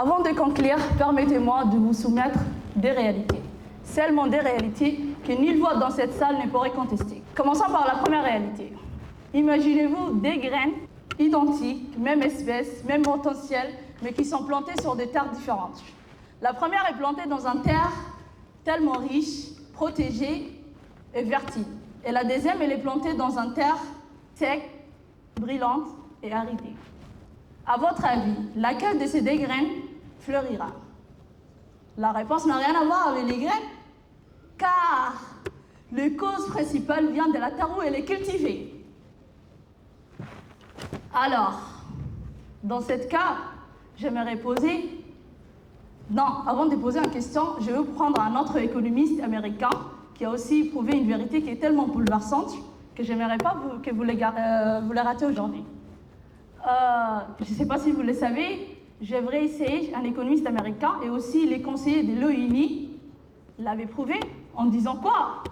Avant de conclure, permettez-moi de vous soumettre des réalités. Seulement des réalités que nulle voix dans cette salle ne pourrait contester. Commençons par la première réalité. Imaginez-vous des graines identiques, même espèce, même potentiel, mais qui sont plantées sur des terres différentes. La première est plantée dans une terre tellement riche, protégée et fertile. Et la deuxième, elle est plantée dans une terre sec, brûlante et aridée. À votre avis, laquelle de ces deux graines fleurira? La réponse n'a rien à voir avec les graines, car la cause principale vient de la terre où elle est cultivée. Alors, dans ce cas, j'aimerais poser... Non, avant de poser une question, je veux prendre un autre économiste américain qui a aussi prouvé une vérité qui est tellement bouleversante que je n'aimerais pas que vous les ratez aujourd'hui. Je ne sais pas si vous le savez, Jeffrey Sage, un économiste américain, et aussi les conseillers de l'ONU l'avaient prouvé en disant quoi?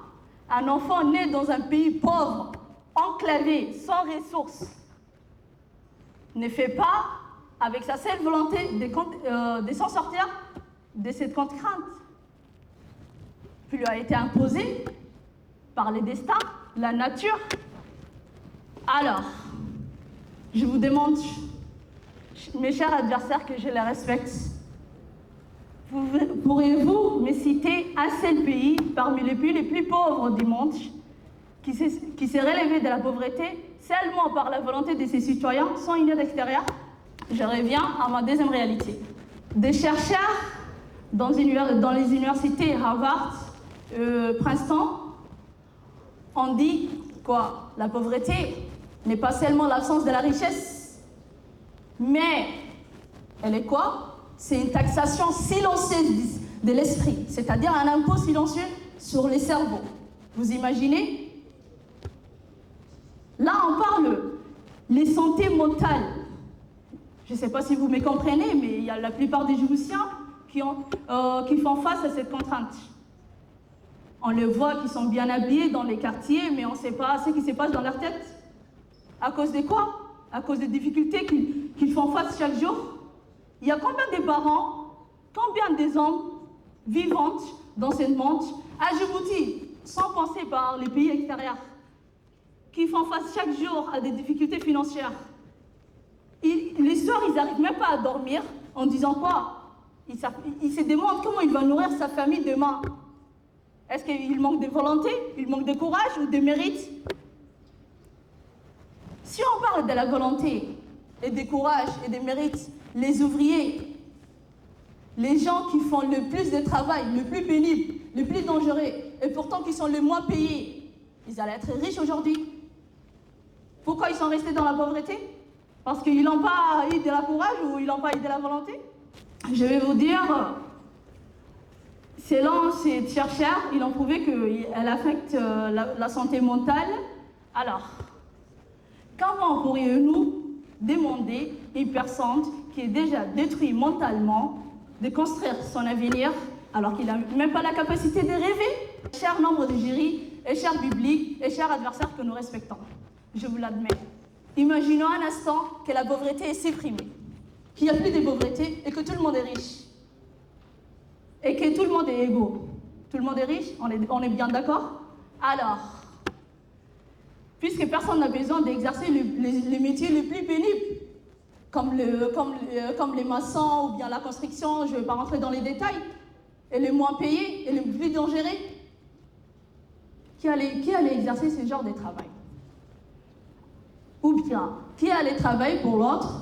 Un enfant né dans un pays pauvre, enclavé, sans ressources, ne fait pas avec sa seule volonté de s'en sortir de cette contrainte qui lui a été imposée par les destins, la nature. Alors, je vous demande, mes chers adversaires, que je les respecte, pourriez-vous me citer un seul pays parmi les pays les plus pauvres du monde qui s'est relevé de la pauvreté seulement par la volonté de ses citoyens sans une aide extérieure? Je reviens à ma deuxième réalité. Des chercheurs dans les universités Harvard, Princeton, ont dit quoi? La pauvreté n'est pas seulement l'absence de la richesse, mais elle est quoi? C'est une taxation silencieuse de l'esprit, c'est-à-dire un impôt silencieux sur les cerveaux. Vous imaginez? Là, on parle les santé mentale. Je ne sais pas si vous me comprenez, mais il y a la plupart des Djiboutiens qui font face à cette contrainte. On les voit qui sont bien habillés dans les quartiers, mais on ne sait pas ce qui se passe dans leur tête. À cause de quoi? À cause des difficultés qu'ils font face chaque jour. Il y a combien de parents, combien des hommes vivantes dans ce monde, à Djibouti, sans passer par les pays extérieurs, qui font face chaque jour à des difficultés financières? Les soirs, ils n'arrivent même pas à dormir en disant quoi? Ils se demandent comment il va nourrir sa famille demain. Est-ce qu'il manque de volonté, il manque de courage ou de mérite? Si on parle de la volonté et du courage et des mérites, les ouvriers, les gens qui font le plus de travail, le plus pénible, le plus dangereux, et pourtant qui sont le moins payés, ils allaient être riches aujourd'hui. Pourquoi ils sont restés dans la pauvreté? Parce qu'ils n'ont pas eu de la courage ou ils n'ont pas eu de la volonté? Je vais vous dire, selon ces chercheurs, ils ont prouvé qu'elle affecte la santé mentale. Alors, comment pourrions-nous demander à une personne qui est déjà détruite mentalement de construire son avenir alors qu'il n'a même pas la capacité de rêver? Cher nombre de jurys, et chers bibliques, et chers adversaires que nous respectons, je vous l'admets. Imaginons un instant que la pauvreté est supprimée, qu'il n'y a plus de pauvreté et que tout le monde est riche. Et que tout le monde est égaux. Tout le monde est riche, on est bien d'accord? Alors, puisque personne n'a besoin d'exercer les métiers les plus pénibles, comme les maçons ou bien la construction, je ne vais pas rentrer dans les détails, et les moins payés et les plus dangereux, qui allait exercer ce genre de travail? Ou bien, qui allait travailler pour l'autre,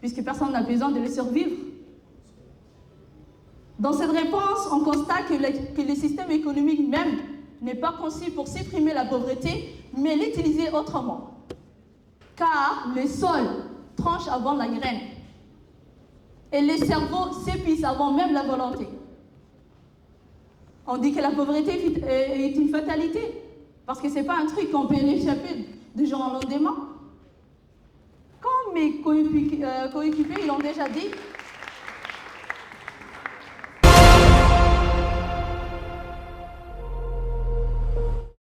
puisque personne n'a besoin de le survivre? Dans cette réponse, on constate que le système économique même n'est pas conçu pour supprimer la pauvreté, mais l'utiliser autrement. Car le sol tranche avant la graine, et le cerveau s'épuise avant même la volonté. On dit que la pauvreté est une fatalité, parce que ce n'est pas un truc qu'on peut échapper du jour au lendemain. Comme mes coéquipiers ils l'ont déjà dit,